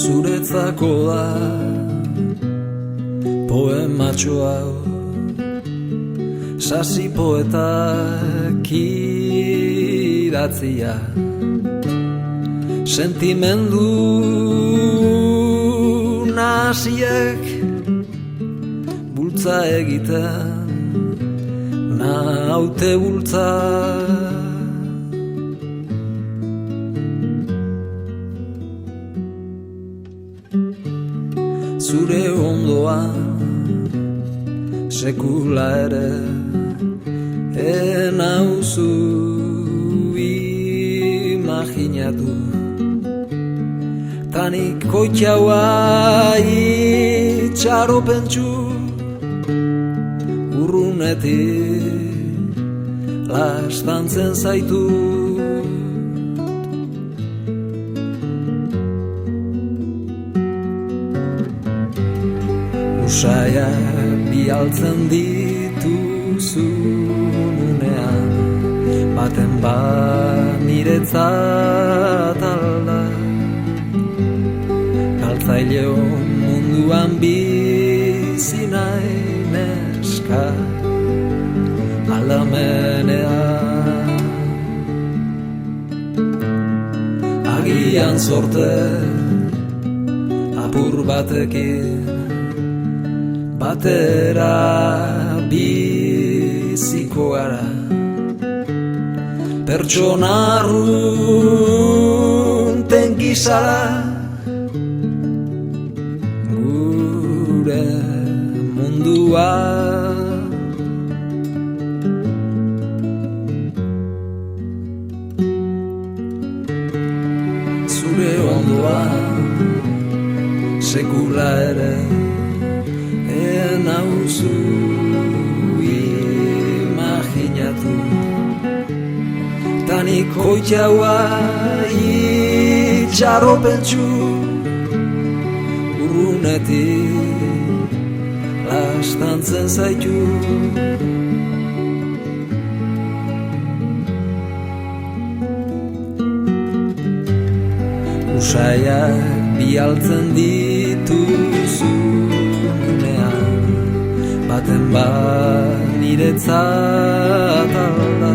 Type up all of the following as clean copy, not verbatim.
zuretzako da poematxo hau, sasi poetak idatzia, sentimendu nasiek bultza egiten naute bultza. Zure ondoan sekula ere enauzu imaginatu, tanik koitxaua itxaropentsu urrunetik lastantzen zaitu. Usaiak bialtzen dituzunean, baten niretzat alda, galtzaileo munduan bizi nahi neska aldamenean. Agian zorte apur batekin batera biziko gara, pertsona arrunten gizara, gure mundua. Zure ondoan sekula ere nauzu imaginatu, tanik koitxaua itxaropentsu urrunetik lastantzen zaitu. Usaiak bialtzen dituzu, baten niretzat alda,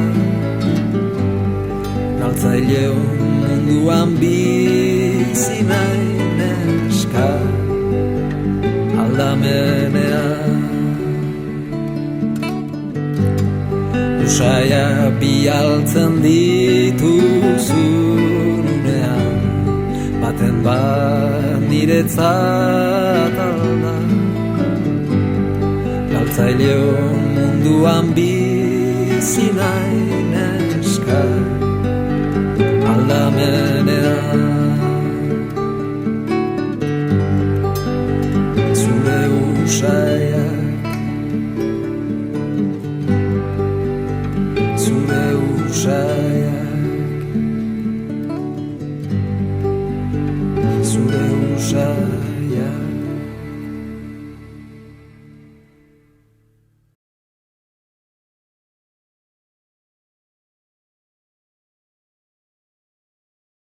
galtzaileo munduan bizi nahi neska aldamenean. Usaia bialtzen dituzunean, baten niretzat alda, galtzaileo munduan bizi nahi neska aldamenean. Zure usaiak, zure usaiak, zure usaiak.